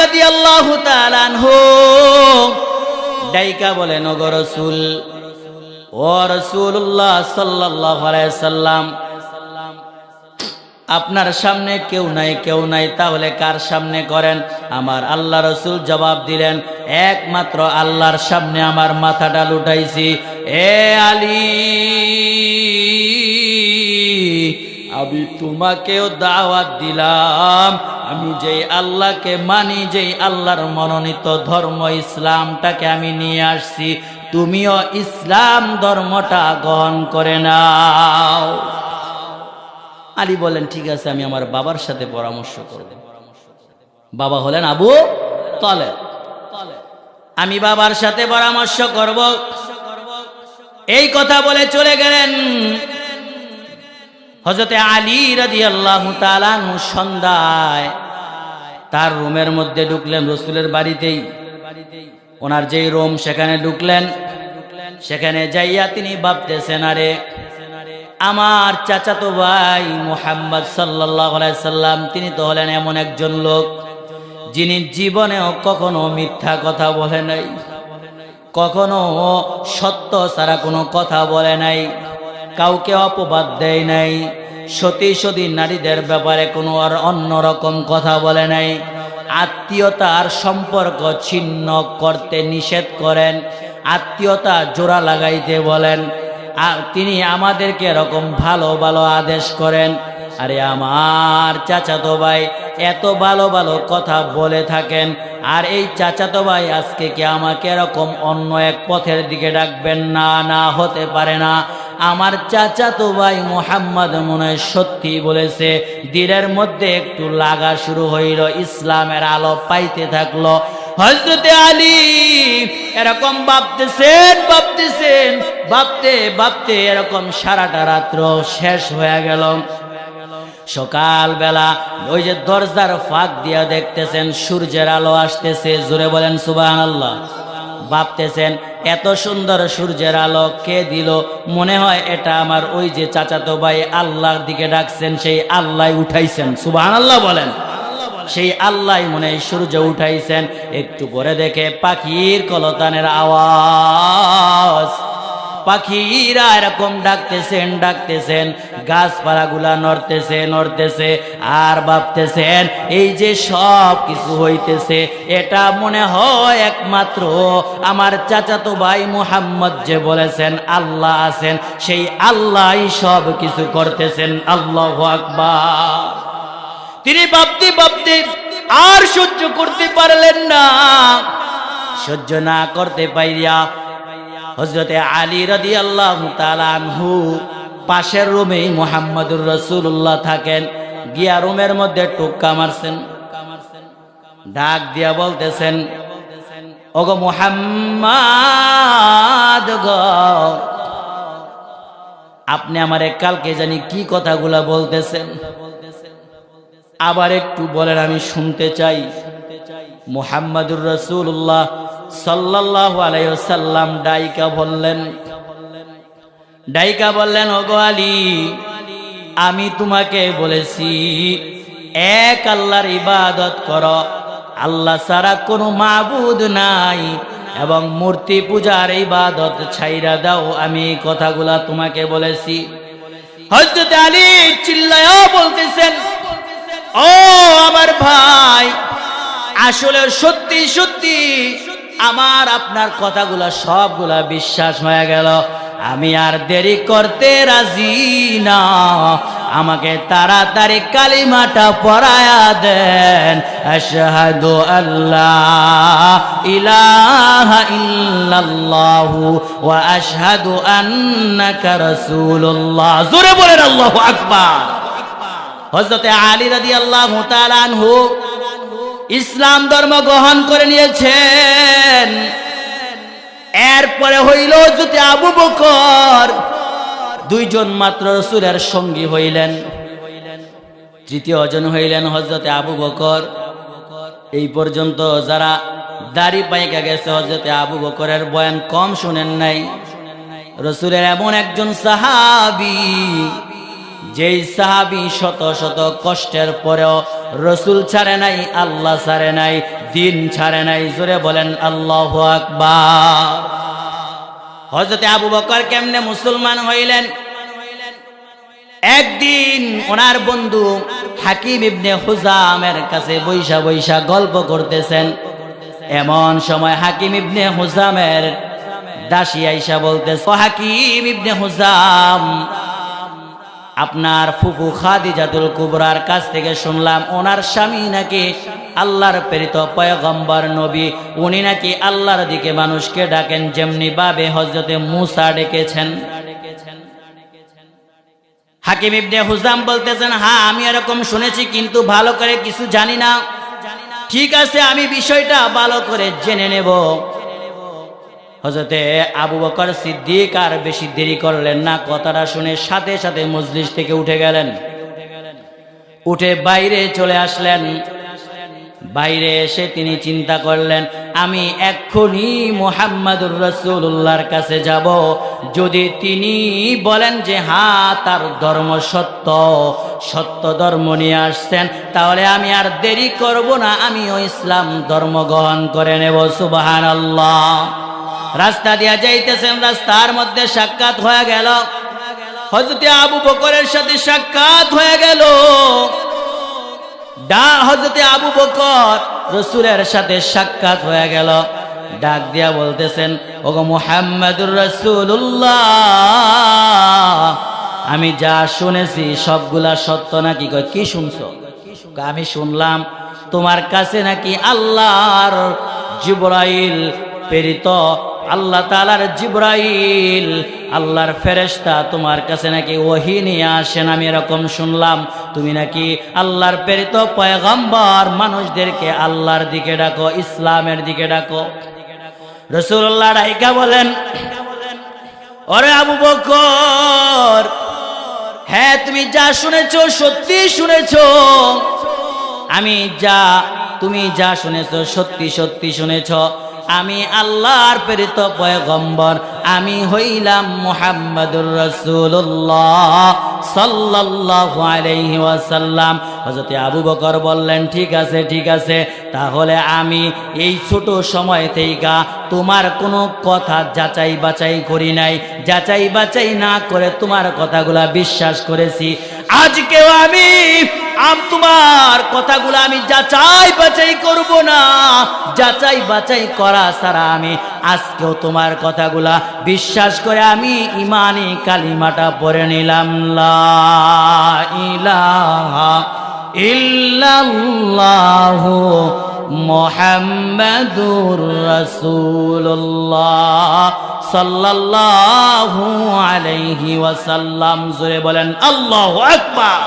রাদিয়াল্লাহু তাআলা আনহু ডাইকা বলেন, ওগো রাসূল, ও রাসূলুল্লাহ সাল্লাল্লাহু আলাইহি সাল্লাম, আপনার সামনে কেউ নাই, তাহলে কার সামনে করেন? আমার আল্লাহ রাসূল জবাব দিলেন, একমাত্র আল্লাহর সামনে আমার মাথাটা লুটাইছি। এ আলী, আমি তোমাকেও দাওয়াত দিলাম, আমি যেই আল্লাহকে মানি, যেই আল্লাহর মনোনীত ধর্ম ইসলামটাকে আমি নিয়ে আসছি, তুমিও ইসলাম ধর্মটা গ্রহণ করে নাও। আলী বলেন, ঠিক আছে, আমি আমার বাবার সাথে পরামর্শ করব। বাবা হলেন আবু তালেব। আমি বাবার সাথে পরামর্শ করব। এই কথা বলে চলে গেলেন। হযরতে আলী রাদিয়াল্লাহু তাআলা আনহু সন্ধ্যায় তার রুমের মধ্যে ঢুকলেন, রাসূলের বাড়িতেই, ওনার যেই রুম সেখানে ঢুকলেন। সেখানে যাইয়া তিনি ভাবতেছেন, আরে আমার চাচাতো ভাই মুহাম্মদ সাল্লাল্লাহু আলাইহি সাল্লাম, তিনি তো হলেন এমন একজন লোক যিনি জীবনেও কখনো মিথ্যা কথা বলে নাই, কখনো সত্য ছাড়া কোনো কথা বলে নাই, কাউকে অপবাদ দেয় নাই, সতী নারীদের ব্যাপারে কোনো আর অন্যরকম কথা বলে নাই, আত্মীয়তার সম্পর্ক ছিন্ন করতে নিষেধ করেন, আত্মীয়তা জোড়া লাগাইতে বলেন, তিনি আমাদেরকে এরকম ভালো ভালো আদেশ করেন। আরে আমার চাচাতো ভাই এত ভালো ভালো কথা বলে থাকেন, আর এই চাচাতো ভাই আজকে কি আমাকে এরকম অন্য এক পথের দিকে ডাকবেন? না, না, হতে পারে না। আমার চাচাতো ভাই মুহাম্মদ মনে হয় সত্যি বলেছে। দিনের মধ্যে একটু লাগা শুরু হইল, ইসলামের আলো পাইতে থাকলো। হযরতে আলী এরকম ভাবতে এরকম সারাটা রাত্র শেষ হয়ে গেল। সকালবেলা ওই যে দরজার ফাঁক দিয়া দেখতেছেন সূর্যের আলো আসতেছে। জোরে বলেন সুবহানাল্লাহ। ভাবতেছেন, এত সুন্দর সূর্যের আলো কে দিল? মনে হয় এটা আমার ওই যে চাচাতো ভাই আল্লাহর দিকে ডাকছেন, সেই আল্লাহ উঠাইছেন। সুবহানাল্লাহ বলেন। সেই আল্লাহ মনে হয় সূর্য উঠাইছেন। একটু পরে দেখে পাখির কলতানের আওয়াজ। পাখিরা এরকম ডাকতেছেন, গাছপালাগুলা নড়তেছে, আর ভাবতেছেন এই যে সব কিছু হইতেছে, এটা মনে হয় একমাত্র আমার চাচাতো ভাই মুহাম্মদ যে বলেছেন আল্লাহ আছেন, সেই আল্লাহই সব কিছু করতেছেন। আল্লাহু আকবার। তিনি ভাবতে আর সহ্য করতে পারলেন না। সহ্য না করতে পাইয়া হযরতে আলী রাদিয়াল্লাহু তাআলা আনহু পাশের রুমেই মুহাম্মদুর রাসূলুল্লাহ থাকেন, গিয়া রুমের মধ্যে টোক্কা মারছেন, ডাক দিয়া বলতেছেন, ওগো মুহাম্মদ গো, আপনি আমারে কালকে জানি কি কথাগুলা বলতেছেন, আবার একটু বলেন, আমি শুনতে চাই। মুহাম্মদুর রাসূলুল্লাহ সাল্লাল্লাহু আলাইহি ওয়াসাল্লাম ডাইকা বললেন, ওগো আলী, আমি তোমাকে বলেছি এক আল্লাহর ইবাদত করো, আল্লাহ ছাড়া কোনো মাবুদ নাই, এবং মূর্তি পূজার ইবাদত ছাইরা দাও। আমি এই কথাগুলা তোমাকে বলেছি। হযরত আলী চিল্লায়া বলতেছেন, ও আমার ভাই, আসলে সত্যি আমার আপনার কথাগুলা সবগুলা বিশ্বাস হয়ে গেল। আমি আর দেরি করতে রাজি না, আমাকে তাড়াতাড়ি কালিমাটা পড়ায়া দেন। আশহাদু আল্লা ইলাহা ইল্লাল্লাহু ওয়া আশহাদু আন্নাকা রাসূলুল্লাহ। জোরে বলেন আল্লাহু আকবার। হযরতে আলী রাদিয়াল্লাহু তাআলা আনহু ইসলাম ধর্ম গ্রহণ করে নিয়েছেন। এরপরে হইল হযরতে আবু বকর, দুইজন মাত্র রাসূলের সঙ্গী হইলেন। তৃতীয় জন হইলেন হযরতে আবু বকর। এই পর্যন্ত যারা দাড়ি পাইকা গেছে হযরতে আবু বকরের বয়ান কম শুনেন নাই। রাসূলের এমন একজন সাহাবী, যেই সাহাবী শত শত কষ্টের পরেও রাসূল ছাড়ে নাই, আল্লাহ ছাড়ে নাই, দিন ছাড়ে নাই। জোরে বলেন আল্লাহু আকবার। হযরতে আবু বকর কেমনে মুসলমান হইলেন? একদিন ওনার বন্ধু হাকিম ইবনে হুজামের কাছে বৈশা বৈশা গল্প করতেছেন। এমন সময় হাকিম ইবনে হুজামের দাসী আইসা বলতেছে, ও হাকিম ইবনে হুজাম, আপনার ফুফু খাদিজাতুল কুবরার কাছ থেকে শুনলাম ওনার স্বামী নাকি আল্লাহর প্রেরিত পয়গম্বর নবী। উনি নাকি আল্লাহর দিকে মানুষকে ডাকেন যেমনি ভাবে হযরতে মুসা ডেকেছেন। হাকিম ইবনে হুজাম বলতেছেন, হ্যাঁ আমি এরকম শুনেছি, কিন্তু ভালো করে কিছু জানি না। ঠিক আছে, আমি বিষয়টা ভালো করে জেনে নেব। হযরতে আবু বকর সিদ্দিক আর বেশি দেরি করলেন না। কথাটা শুনে সাথে সাথে মজলিস থেকে উঠে গেলেন। উঠে বাইরে চলে আসলেন। বাইরে এসে তিনি চিন্তা করলেন, আমি এক্ষুনি মুহাম্মাদুর রাসূলুল্লাহর কাছে যাব। যদি তিনি বলেন যে হ্যাঁ তার ধর্ম সত্য, সত্য ধর্ম নিয়ে আসছেন, তাহলে আমি আর দেরি করব না, আমিও ইসলাম ধর্ম গ্রহণ করে নেব। সুবহানাল্লাহ। রাস্তা দিয়া যাইতেছেন, রাস্তার মধ্যে সাক্ষাৎ হয়ে গেল। হযরতে আবু বকরের সাথে সাক্ষাৎ হয়ে গেল। হযরতে আবু বকর রাসূলের সাথে সাক্ষাৎ হয়ে গেল। ডাক দিয়া বলতেছেন, ওগো মুহাম্মাদুর রাসূলুল্লাহ, আমি যা শুনেছি সবগুলা সত্য নাকি? কয়, কি শুনছো? আমি শুনলাম তোমার কাছে নাকি আল্লাহর জিবরাইল প্রেরিত, আল্লাহ তাআলার জিবরাইল, আল্লাহর ফেরেশতা তোমার কাছে নাকি ওহী নিয়ে আসেন। আমি এরকম শুনলাম তুমি নাকি আল্লাহর প্রেরিত পয়গম্বর, মানুষদেরকে আল্লাহর দিকে ডাকো, ইসলামের দিকে ডাকো। রাসূলুল্লাহ ডাইকা বলেন, ওরে আবু বকর, হ্যাঁ তুমি যা শুনেছো সত্যি শুনেছো। তুমি যা শুনেছো সত্যি সত্যি শুনেছো। আমি আল্লাহর প্রেরিত পয়গম্বর, আমি হইলাম মুহাম্মাদুর রাসূলুল্লাহ সাল্লাল্লাহু আলাইহি ওয়াসাল্লাম। হযরত আবু বকর বললেন, ঠিক আছে ঠিক আছে, তাহলে আমি এই ছোট সময় থেকে তোমার কোনো কথা যাচাই বাছাই করি নাই, যাচাই বাছাই না করে তোমার কথাগুলা বিশ্বাস করেছি। আজকেও আমি তোমার কথাগুলো আমি যাচাই বাছাই করব না। যাচাই বাছাই করা ছাড়া আমি আজকেও তোমার কথাগুলা বিশ্বাস করে আমি ইমানি কালিমাটা পড়ে নিলাম, লা ইলাহা ইল্লাল্লাহু মুহাম্মাদুর রাসূলুল্লাহ সাল্লাল্লাহু আলাইহি ওয়াসাল্লাম। জোরে বলেন আল্লাহু আকবার।